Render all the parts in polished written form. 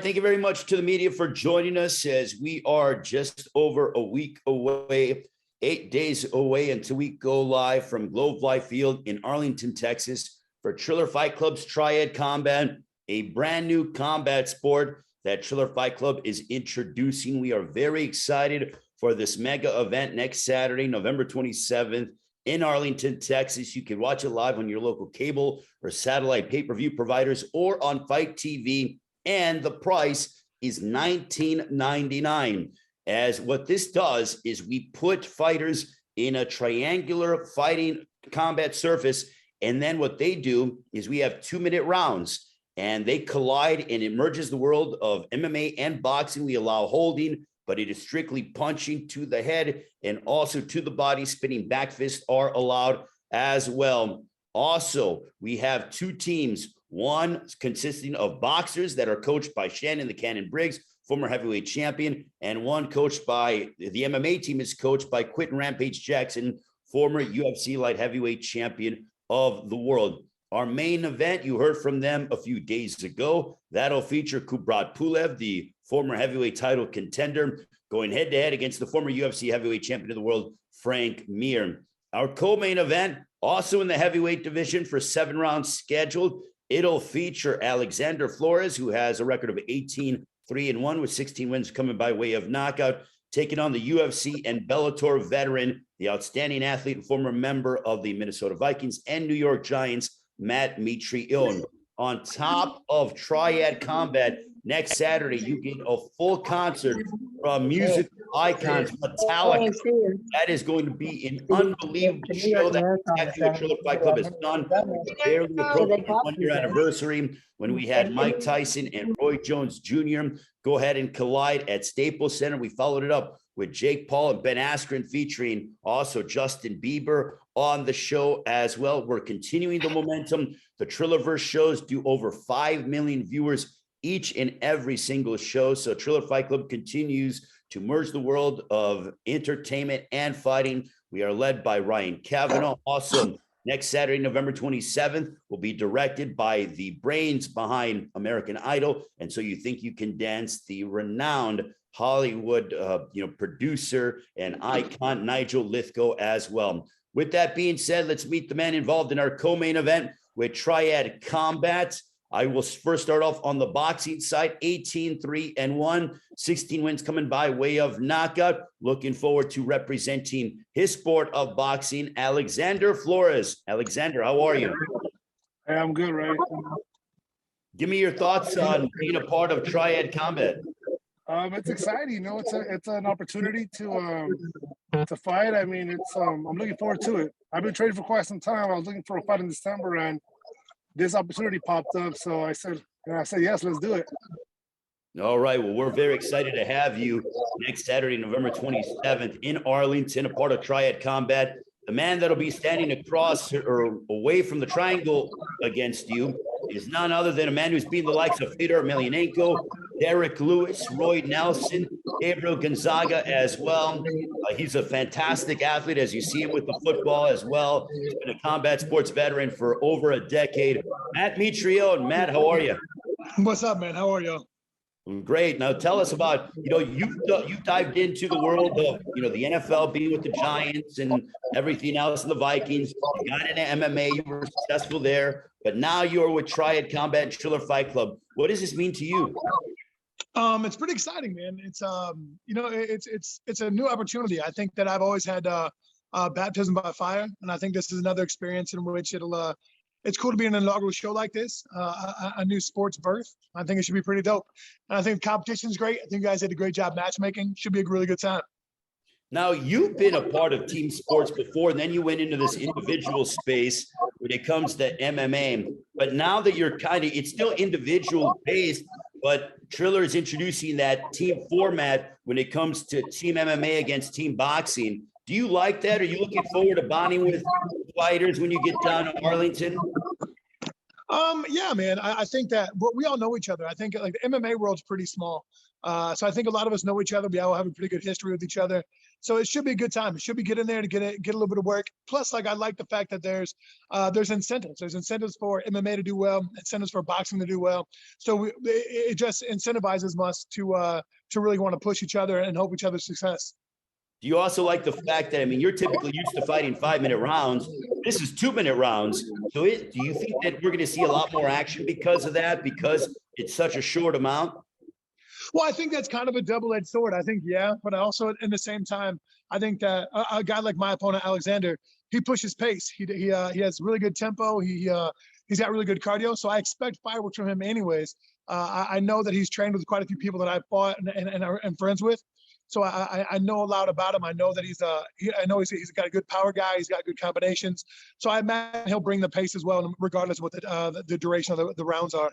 Thank you very much to the media for joining us as we are just over a week away, 8 days away until we go live from Globe Life Field in Arlington, Texas for Triller Fight Club's Triad Combat, a brand new combat sport that Triller Fight Club is introducing. We are very excited for this mega event next Saturday, November 27th in Arlington, Texas. You can watch it live on your local cable or satellite pay-per-view providers or on Fight TV. And the price is $19.99. As what this does is we put fighters in a triangular fighting combat surface. And then what they do is we have 2-minute rounds and they collide, and it merges the world of MMA and boxing. We allow holding, but it is strictly punching to the head and also to the body. Spinning back fists are allowed as well. Also, we have 2 teams, one consisting of boxers that are coached by Shannon the Cannon Briggs, former heavyweight champion, and one coached by the MMA team is coached by Quentin Rampage Jackson, former UFC light heavyweight champion of the world. Our main event, you heard from them a few days ago. That'll feature Kubrat Pulev, the former heavyweight title contender, going head-to-head against the former UFC heavyweight champion of the world, Frank Mir. Our co-main event, also in the heavyweight division for 7 rounds scheduled. It'll feature Alexander Flores, who has a record of 18-3-1 with 16 wins coming by way of knockout, taking on the UFC and Bellator veteran, the outstanding athlete and former member of the Minnesota Vikings and New York Giants, Matt Mitrione. On top of Triad Combat, next Saturday, you get a full concert from music icons, Metallica. That is going to be an unbelievable show that the Triller Fight Club has done. Barely approaching the 1-year anniversary when we had Mike Tyson and Roy Jones Jr. go ahead and collide at Staples Center. We followed it up with Jake Paul and Ben Askren, featuring also Justin Bieber on the show as well. We're continuing the momentum. The Trillerverse shows do over 5 million viewers each and every single show. So Triller Fight Club continues to merge the world of entertainment and fighting. We are led by Ryan Kavanaugh. Also, next Saturday, November 27th, will be directed by the brains behind American Idol. And So You Think You Can Dance, the renowned Hollywood producer and icon, Nigel Lithgow, as well. With that being said, let's meet the man involved in our co-main event with Triad Combat. I will first start off on the boxing side, 18-3-1, 16 wins coming by way of knockout. Looking forward to representing his sport of boxing, Alexander Flores. Alexander, how are you? Hey, I'm good, Ray. Give me your thoughts on being a part of Triad Combat. It's exciting, it's an opportunity to fight. I mean, I'm looking forward to it. I've been training for quite some time. I was looking for a fight in December, and this opportunity popped up. So I said, yes, let's do it. All right. Well, we're very excited to have you next Saturday, November 27th in Arlington, a part of Triad Combat. The man that'll be standing across or away from the triangle against you is none other than a man who's beaten the likes of Fedor Emelianenko, Derek Lewis, Roy Nelson, Gabriel Gonzaga as well. He's a fantastic athlete, as you see him with the football as well. He's been a combat sports veteran for over a decade. Matt Mitrione. Matt, how are you? What's up, man? How are you? Great. Now tell us about, you've dived into the world of, the NFL, being with the Giants and everything else, and the Vikings. You got into MMA, you were successful there, but now you're with Triad Combat and Triller Fight Club. What does this mean to you? It's pretty exciting, man. It's it's a new opportunity. I think that I've always had baptism by fire, and I think this is another experience in which it's cool to be in an inaugural show like this, a new sports birth. I think it should be pretty dope. And I think the competition's great. I think you guys did a great job matchmaking. Should be a really good time. Now, you've been a part of team sports before, and then you went into this individual space when it comes to MMA. But now that you're it's still individual based, but Triller is introducing that team format when it comes to team MMA against team boxing. Do you like that? Are you looking forward to bonding with fighters when you get down to Arlington? Yeah, man. I think that we all know each other. I think like the MMA world's pretty small. So I think a lot of us know each other. We all have a pretty good history with each other. So it should be a good time. It should be get in there to get a little bit of work. Plus, like I like the fact that there's incentives. There's incentives for MMA to do well, incentives for boxing to do well. So it just incentivizes us to really want to push each other and hope each other's success. Do you also like the fact that, I mean, you're typically used to fighting 5-minute rounds. This is 2-minute rounds. So do you think that we're going to see a lot more action because of that, because it's such a short amount? Well, I think that's kind of a double-edged sword. I think, yeah, but also at the same time, I think that a guy like my opponent, Alexander, he pushes pace. He has really good tempo. He's got really good cardio. So I expect fireworks from him anyways. I know that he's trained with quite a few people that I've fought and friends with. So I know a lot about him. I know that he's got a good power guy. He's got good combinations. So I imagine he'll bring the pace as well, regardless of what the duration of the rounds are.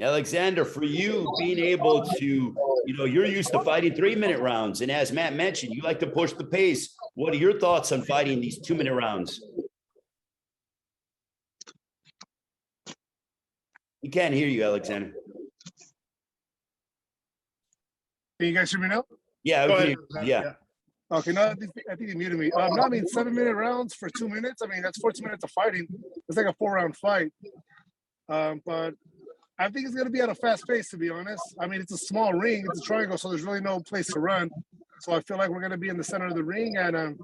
Alexander, for you being able to, you're used to fighting 3-minute rounds. And as Matt mentioned, you like to push the pace. What are your thoughts on fighting these 2-minute rounds? We can't hear you, Alexander. Can you guys hear me now? Yeah, we can hear you. Yeah. Okay, no, I think you muted me. No, I mean 7-minute rounds for 2 minutes. I mean that's 14 minutes of fighting. It's like a 4-round fight. But I think it's gonna be at a fast pace, to be honest. I mean, it's a small ring, it's a triangle, so there's really no place to run. So I feel like we're gonna be in the center of the ring and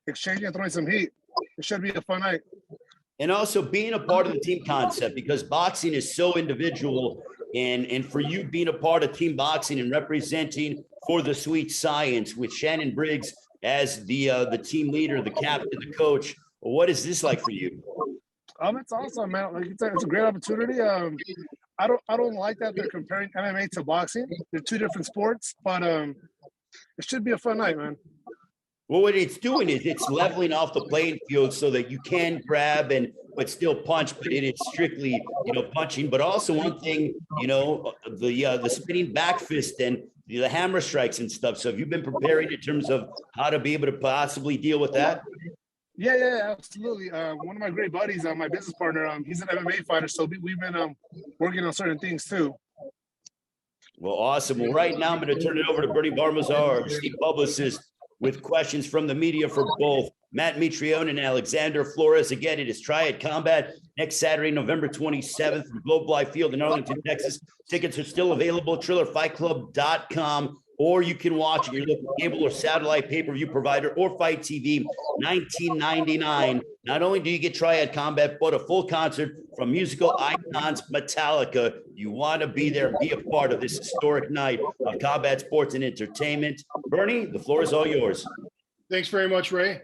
exchanging and throwing some heat. It should be a fun night. And also being a part of the team concept, because boxing is so individual, and for you being a part of team boxing and representing for the Sweet Science with Shannon Briggs as the team leader, the captain, the coach, what is this like for you? It's awesome, man. Like it's a great opportunity. I don't like that they're comparing MMA to boxing. They're two different sports, but it should be a fun night, man. Well, what it's doing is it's leveling off the playing field so that you can grab but still punch, but it is strictly, punching. But also one thing, the spinning back fist and the hammer strikes and stuff. So have you been preparing in terms of how to be able to possibly deal with that? Yeah, absolutely. One of my great buddies, my business partner, he's an MMA fighter, so we've been working on certain things too. Well, awesome. Well, right now I'm going to turn it over to Bernie Barmazar, our esteemed publicist, with questions from the media for both Matt Mitrione and Alexander Flores. Again, it is Triad Combat next Saturday, November 27th from Globe Life Field in Arlington, Texas. Tickets are still available at TrillerFightClub.com, or you can watch at your local cable or satellite pay-per-view provider or Fight TV, $19.99. Not only do you get Triad Combat, but a full concert from musical icons Metallica. You want to be there and be a part of this historic night of combat sports and entertainment. Bernie, the floor is all yours. Thanks very much, Ray.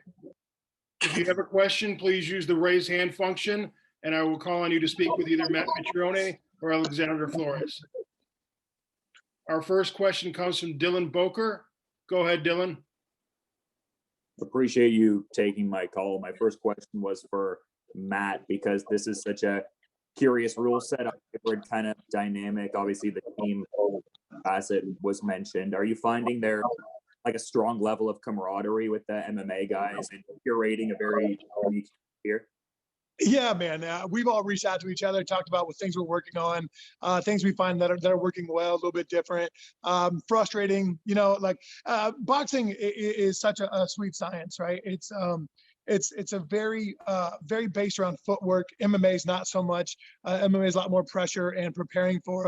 If you have a question, please use the raise hand function, and I will call on you to speak with either Matt Mitrione or Alexander Flores. Our first question comes from Dylan Boker. Go ahead, Dylan. Appreciate you taking my call. My first question was for Matt, because this is such a curious rule set, hybrid kind of dynamic. Obviously, the team facet was mentioned. Are you finding there like a strong level of camaraderie with the MMA guys and curating a very unique here? Yeah, man. We've all reached out to each other, talked about what things we're working on, things we find that are working well, a little bit different, frustrating. Boxing is such a sweet science, right? It's a very based around footwork. MMA is not so much. MMA is a lot more pressure and preparing for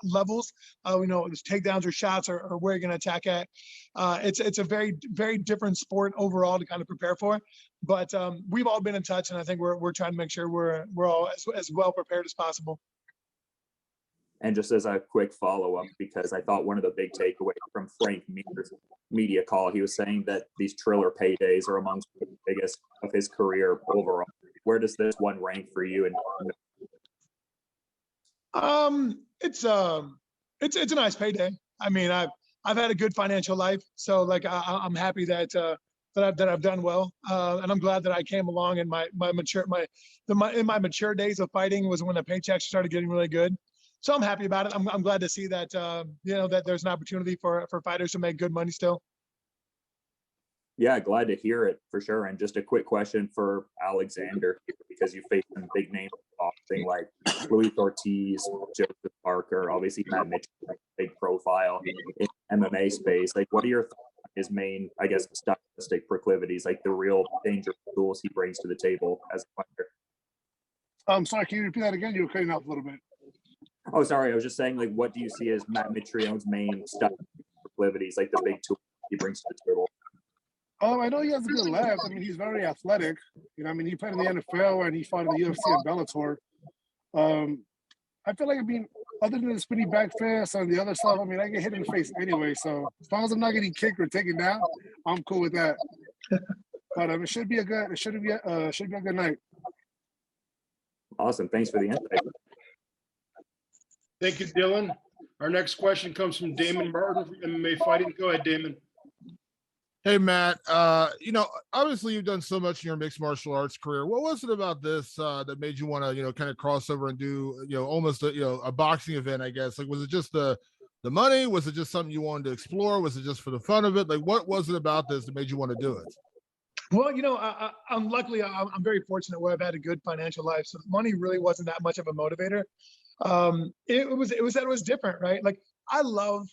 levels. There's takedowns or shots or where you're going to attack at. It's a very, very different sport overall to kind of prepare for. But we've all been in touch, and I think we're trying to make sure we're all as well prepared as possible. And just as a quick follow-up, because I thought one of the big takeaways from Frank Mir's media call, he was saying that these Triller paydays are amongst the biggest of his career overall. Where does this one rank for you? It's a nice payday. I mean, I've had a good financial life, so I'm happy that I've done well, and I'm glad that I came along in my mature days of fighting was when the paychecks started getting really good. So I'm happy about it. I'm glad to see that that there's an opportunity for fighters to make good money still. Yeah, glad to hear it for sure. And just a quick question for Alexander, because you faced some big names in boxing like Luis Ortiz, Joseph Parker, obviously Matt Mitrione, big profile in MMA space. Like, what are your thoughts on his main, I guess, stylistic proclivities, like the real dangerous tools he brings to the table as a fighter? I'm sorry, can you repeat that again? You were cutting off a little bit. Oh, sorry. I was just saying, like, what do you see as Matt Mitrione's main stylistic proclivities, like the big tools he brings to the table? I know he has a good left. I mean, he's very athletic. You know, I mean, he played in the NFL and he fought in the UFC and Bellator. I feel like, I mean, other than the spinning back fist and the other stuff, I mean, I get hit in the face anyway. So as long as I'm not getting kicked or taken down, I'm cool with that. But it should be a good night. Awesome. Thanks for the insight. Thank you, Dylan. Our next question comes from Damon Martin from MMA Fighting. Go ahead, Damon. Hey, Matt, obviously you've done so much in your mixed martial arts career. What was it about this that made you want to, kind of cross over and do, almost a boxing event, I guess? Like, was it just the money? Was it just something you wanted to explore? Was it just for the fun of it? Like, what was it about this that made you want to do it? Well, I'm luckily I'm very fortunate where I've had a good financial life, so money really wasn't that much of a motivator. It was different, right? Like, I love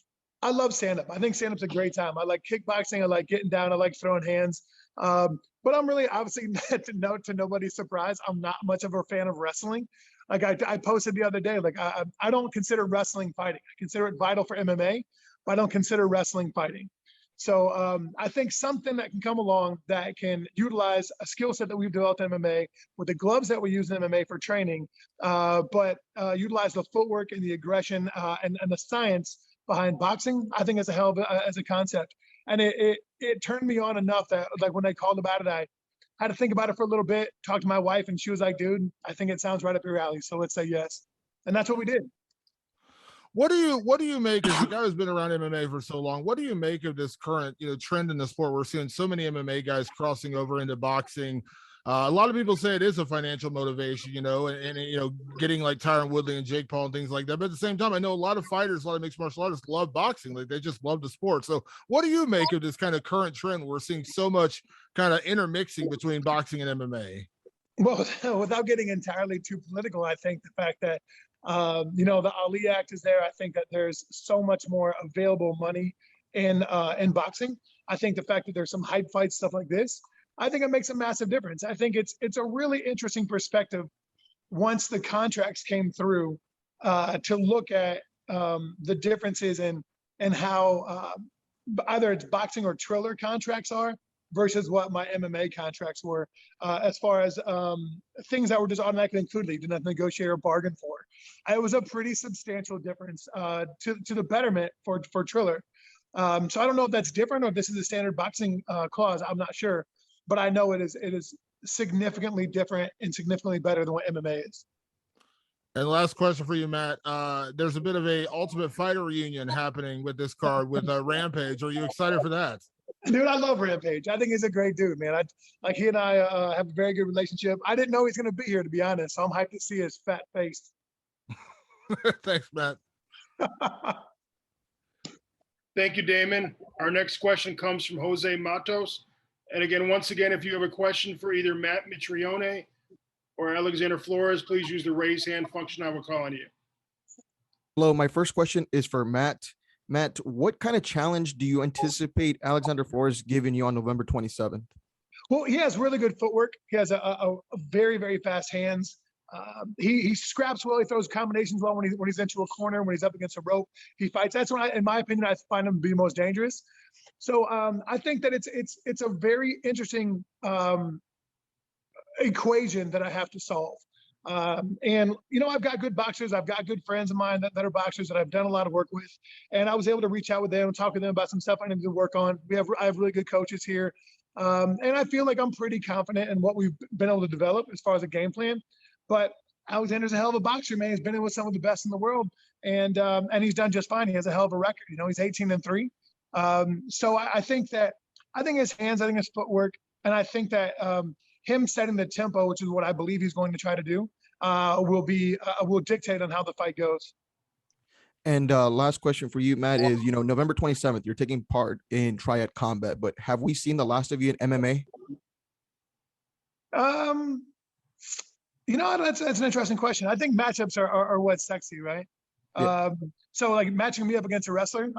stand-up. I think stand-up's a great time. I like kickboxing. I like getting down. I like throwing hands. But I'm really, obviously, to nobody's surprise, I'm not much of a fan of wrestling. Like I posted the other day, like I don't consider wrestling fighting. I consider it vital for MMA, but I don't consider wrestling fighting. So I think something that can come along that can utilize a skill set that we've developed in MMA with the gloves that we use in MMA for training, but utilize the footwork and the aggression and the science behind boxing, I think, as a hell of as a concept. And it turned me on enough that, like, when they called about it, I had to think about it for a little bit, talk to my wife, and she was like, dude, I think it sounds right up your alley, so let's say yes. And that's what we did. What do you make, as a guy who's been around MMA for so long, what do you make of this current, trend in the sport? We're seeing so many MMA guys crossing over into boxing. A lot of people say it is a financial motivation, and getting like Tyron Woodley and Jake Paul and things like that. But at the same time, I know a lot of fighters, a lot of mixed martial artists love boxing. Like, they just love the sport. So what do you make of this kind of current trend? We're seeing so much kind of intermixing between boxing and MMA. Well, without getting entirely too political, I think the fact that, the Ali Act is there. I think that there's so much more available money in boxing. I think the fact that there's some hype fights, stuff like this, I think it makes a massive difference. I think it's a really interesting perspective once the contracts came through to look at the differences in how either it's boxing or Triller contracts are versus what my MMA contracts were, as far as things that were just automatically included, you didn't have to negotiate or bargain for. It was a pretty substantial difference to the betterment for Triller. So I don't know if that's different or if this is a standard boxing clause. I'm not sure, but I know it is significantly different and significantly better than what MMA is. And last question for you, Matt. There's a bit of a Ultimate Fighter reunion happening with this card with Rampage. Are you excited for that? Dude, I love Rampage. I think he's a great dude, man. He and I have a very good relationship. I didn't know he's going to be here, to be honest. So I'm hyped to see his fat face. Thanks, Matt. Thank you, Damon. Our next question comes from Jose Matos. And again, once again, if you have a question for either Matt Mitrione or Alexander Flores, please use the raise hand function. I will call on you. Hello, my first question is for Matt. Matt, what kind of challenge do you anticipate Alexander Flores giving you on November 27th? Well, he has really good footwork. He has a very, very fast hands. He scraps well. He throws combinations well when he's into a corner, when he's up against a rope. He fights. That's when, in my opinion, I find him to be most dangerous. So I think that it's a very interesting equation that I have to solve. And I've got good boxers. I've got good friends of mine that are boxers that I've done a lot of work with, and I was able to reach out with them and talk to them about some stuff I need to work on. I have really good coaches here, and I feel like I'm pretty confident in what we've been able to develop as far as a game plan. But Alexander's a hell of a boxer, man. He's been in with some of the best in the world, and he's done just fine. He has a hell of a record. He's 18-3. So I think his hands, I think his footwork, and I think that him setting the tempo, which is what I believe he's going to try to do, will dictate on how the fight goes. And last question for you, Matt, is, November 27th, you're taking part in Triad Combat, but have we seen the last of you in MMA? That's an interesting question. I think matchups are what's sexy, right? Yeah. So like matching me up against a wrestler,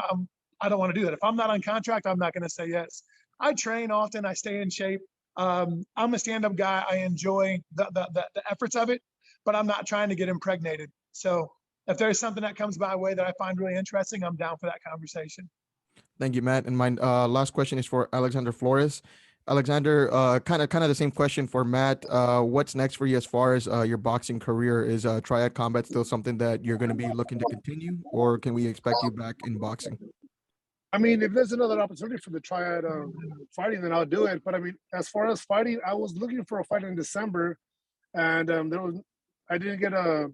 I don't want to do that. If I'm not on contract, I'm not going to say yes. I train often. I stay in shape. I'm a stand-up guy. I enjoy the efforts of it, but I'm not trying to get impregnated. So if there's something that comes my way that I find really interesting, I'm down for that conversation. Thank you, Matt. And my last question is for Alexander Flores. Alexander, kind of the same question for Matt. What's next for you as far as your boxing career? Is Triad Combat still something that you're going to be looking to continue, or can we expect you back in boxing? I mean, if there's another opportunity for the Triad fighting, then I'll do it. But I mean, as far as fighting, I was looking for a fight in December, and I didn't get there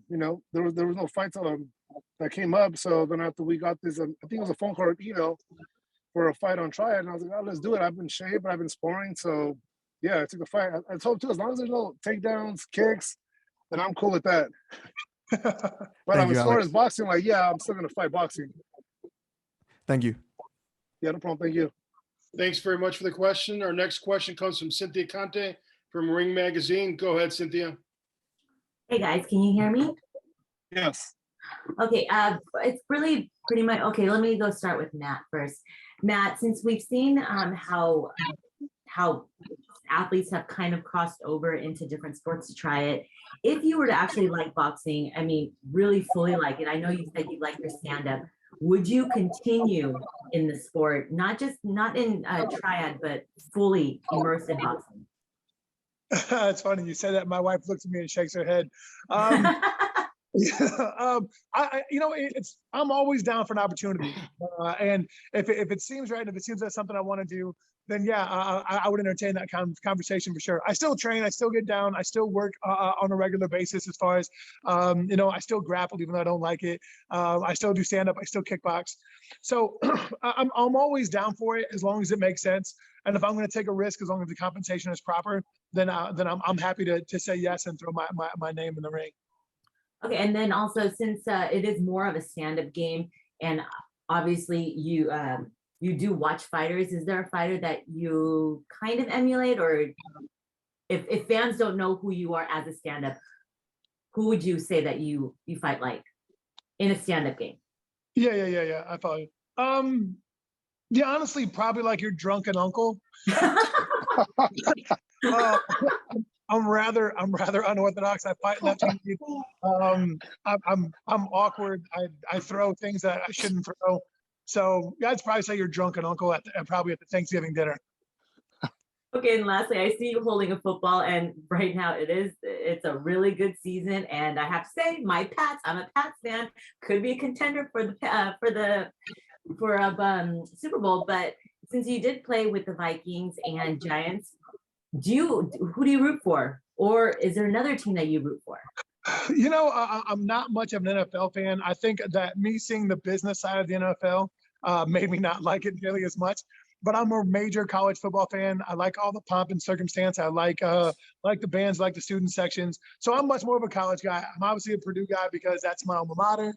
was no fights that came up. So then after we got this, I think it was a phone call or email for a fight on Triad, and I was like, oh, let's do it. I've been shaved, I've been sparring, so yeah, I took the fight. I told him too, as long as there's no takedowns, kicks, then I'm cool with that. But Thank you, as far Alex. as boxing, like, yeah, I'm still gonna fight boxing. Thank you. Yeah, no problem. Thank you. Thanks very much for the question. Our next question comes from Cynthia Conte from Ring Magazine. Go ahead, Cynthia. Hey guys, can you hear me? Yes. Okay, it's really pretty much, okay, let me go start with Matt first. Matt, since we've seen how athletes have kind of crossed over into different sports to try it, if you were to actually like boxing, I mean, really fully like it, I know you said you like your stand-up, would you continue in the sport, not in Triad, but fully immersed in boxing? It's funny you said that. My wife looks at me and shakes her head. I'm always down for an opportunity, and if it seems right, if it seems that's something I want to do, then yeah, I would entertain that conversation for sure. I still train, I still get down, I still work on a regular basis as far as, I still grapple even though I don't like it. I still do stand up, I still kickbox. So I'm always down for it as long as it makes sense. And if I'm going to take a risk, as long as the compensation is proper, then I'm happy to say yes and throw my name in the ring. Okay, and then also since it is more of a stand-up game, and obviously you do watch fighters, is there a fighter that you kind of emulate, or if fans don't know who you are as a stand-up, who would you say that you fight like in a stand-up game? Yeah. I follow you. Yeah, honestly, probably like your drunken uncle. I'm rather unorthodox. I fight left-handed. I'm awkward. I throw things that I shouldn't throw. So yeah, I'd probably say your drunken uncle probably at the Thanksgiving dinner. Okay, and lastly, I see you holding a football, and right now it's a really good season, and I have to say, my Pats, I'm a Pats fan, could be a contender for Super Bowl. But since you did play with the Vikings and Giants, who do you root for, or is there another team that you root for? I'm not much of an NFL fan. I think that me seeing the business side of the NFL made me not like it nearly as much. But I'm a major college football fan. I like all the pomp and circumstance. I like the bands, like the student sections. So I'm much more of a college guy. I'm obviously a Purdue guy because that's my alma mater.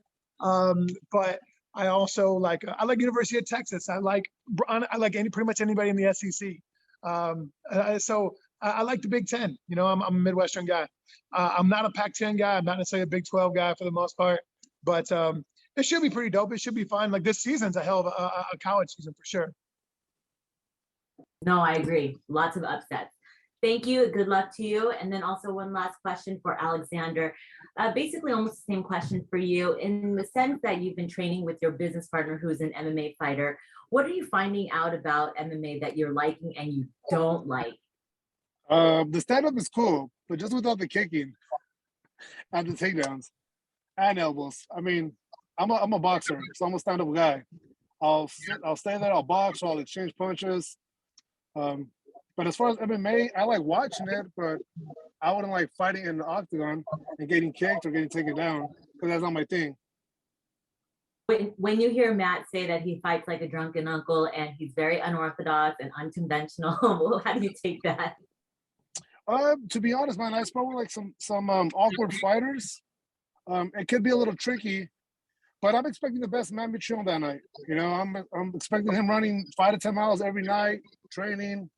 But I also like University of Texas. I like pretty much anybody in the SEC. So I like the Big Ten. I'm a Midwestern guy. I'm not a Pac-10 guy. I'm not necessarily a Big 12 guy for the most part. But it should be pretty dope. It should be fun. Like this season's a hell of a college season for sure. No, I agree. Lots of upsets. Thank you. Good luck to you. And then also one last question for Alexander. Basically almost the same question for you. In the sense that you've been training with your business partner who's an MMA fighter, what are you finding out about MMA that you're liking and you don't like? The stand-up is cool, but just without the kicking and the takedowns and elbows. I mean, I'm a boxer, so I'm a stand-up guy. I'll stay there, I'll box, I'll exchange punches. But as far as MMA, I like watching it, but I wouldn't like fighting in the octagon and getting kicked or getting taken down because that's not my thing. When you hear Matt say that he fights like a drunken uncle and he's very unorthodox and unconventional, how do you take that? To be honest, man, I spar with like some awkward fighters. It could be a little tricky, But I'm expecting the best Matt Mitrione that night. You know, I'm expecting him running 5 to 10 miles every night, training.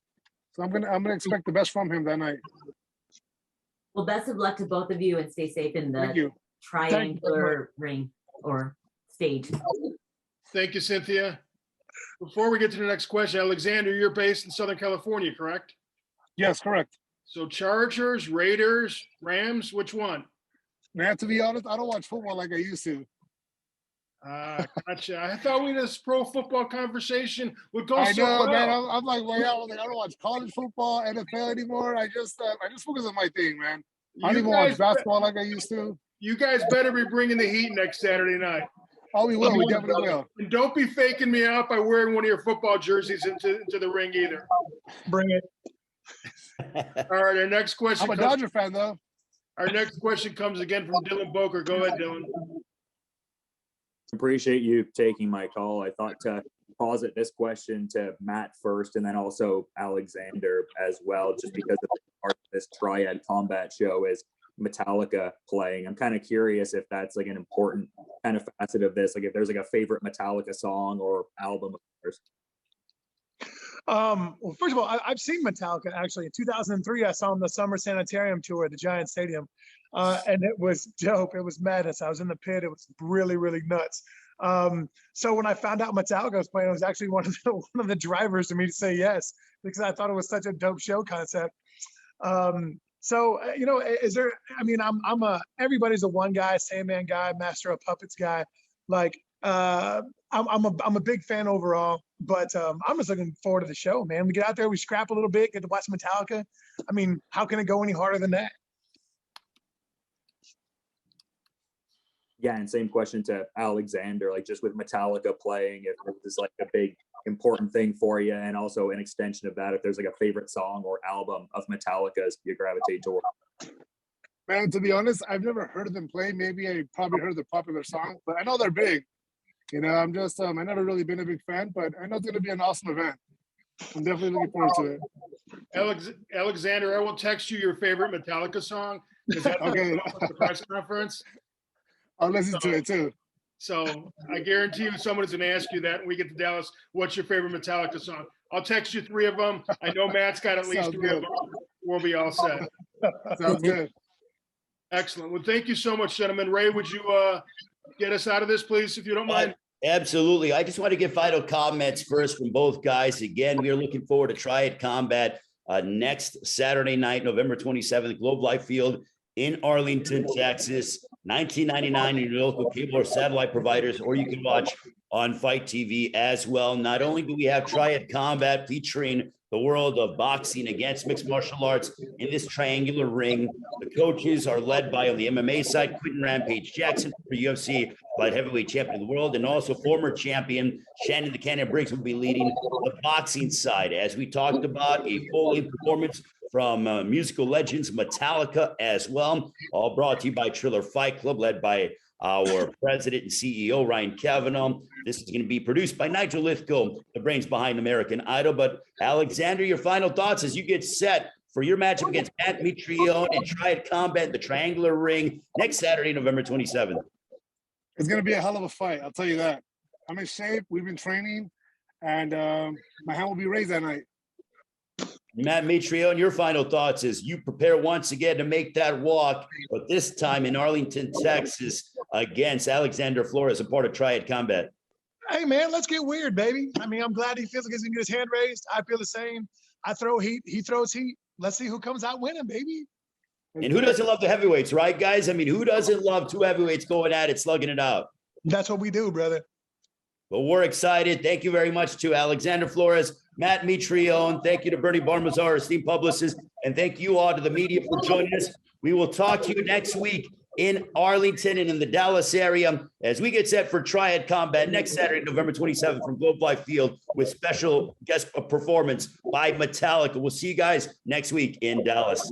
So I'm gonna expect the best from him that night. Well, best of luck to both of you and stay safe in Thank the you. triangular ring or stage. Thank you, Cynthia. Before we get to the next question, Alexander, you're based in Southern California, correct? Yes, correct. So Chargers, Raiders, Rams, which one? Man, to be honest, I don't watch football like I used to. Gotcha. I thought we had this pro football conversation would go I so know, well. man. I'm like way out. Like, I don't watch college football, NFL anymore. I just focus on my thing, man. I don't You even watch guys, basketball like I used to. you guys better be bringing the heat next Saturday night. Oh, we will. We definitely will. And don't be faking me out by wearing one of your football jerseys into the ring either. Bring it. All right, our next question. I'm a Dodger fan, though. Our next question comes again from Dylan Boker. Go ahead, Dylan. Appreciate you taking my call. I thought to posit this question to Matt first and then also Alexander as well, just because of part of this Triad Combat show is Metallica playing. I'm kind of curious if that's like an important kind of facet of this, like if there's like a favorite Metallica song or album of theirs. Well, first of all, I've seen Metallica actually. In 2003, I saw them the Summer Sanitarium tour at the Giant Stadium, and it was dope. It was madness. I was in the pit. It was really, really nuts. So when I found out Metallica was playing, it was actually one of the drivers for me to say yes, because I thought it was such a dope show concept. You know, is there? I mean, I'm a everybody's a one guy, Sandman guy, Master of Puppets guy. Like, I'm a big fan overall, but I'm just looking forward to the show, man. We get out there, we scrap a little bit, get to watch Metallica. I mean, how can it go any harder than that? Yeah, and same question to Alexander, like just with Metallica playing, if it's like a big important thing for you, and also an extension of that, if there's like a favorite song or album of Metallica's you gravitate toward. Man, to be honest, I've never heard of them play. Maybe I probably heard the popular song, but I know they're big. You know, I'm just I never really been a big fan, but I know it's gonna be an awesome event. I'm definitely looking forward to it. Alexander, I will text you your favorite Metallica song. Okay. The press conference. I'll listen to it too. So I guarantee you someone's going to ask you that when we get to Dallas, what's your favorite Metallica song? I'll text you 3 of them. I know Matt's got at least 3 of them. We'll be all set. Sounds good. Excellent. Well, thank you so much, gentlemen. Ray, would you get us out of this, please, if you don't mind? Absolutely. I just want to give final comments first from both guys. Again, we are looking forward to Triad Combat next Saturday night, November 27th, Globe Life Field in Arlington, Texas. $19.99 in your local cable or satellite providers, or you can watch on Fight TV as well. Not only do we have Triad Combat featuring the world of boxing against mixed martial arts in this triangular ring, the coaches are led by, on the MMA side, Quentin Rampage Jackson, for UFC light heavyweight champion of the world, and also former champion Shannon the Cannon Briggs will be leading the boxing side. As we talked about, a full performance from musical legends Metallica as well, all brought to you by Triller Fight Club, led by our president and CEO, Ryan Kavanaugh. This is going to be produced by Nigel Lithgow, the brains behind American Idol. But Alexander, your final thoughts as you get set for your matchup against Matt Mitrione and Triad Combat in the Triangular Ring next Saturday, November 27th. It's going to be a hell of a fight, I'll tell you that. I'm in shape, we've been training, and my hand will be raised that night. Matt Mitrione, your final thoughts as you prepare once again to make that walk, but this time in Arlington, Texas, against Alexander Flores, a part of Triad Combat. Hey, man, let's get weird, baby. I mean, I'm glad he feels like he's going to get his hand raised. I feel the same. I throw heat. He throws heat. Let's see who comes out winning, baby. And who doesn't love the heavyweights, right, guys? I mean, who doesn't love 2 heavyweights going at it, slugging it out? That's what we do, brother. Well, we're excited. Thank you very much to Alexander Flores, Matt Mitrione. Thank you to Bernie Barmazar, esteemed publicist. And thank you all to the media for joining us. We will talk to you next week in Arlington and in the Dallas area as we get set for Triad Combat next Saturday, November 27th from Globe Life Field with special guest performance by Metallica. We'll see you guys next week in Dallas.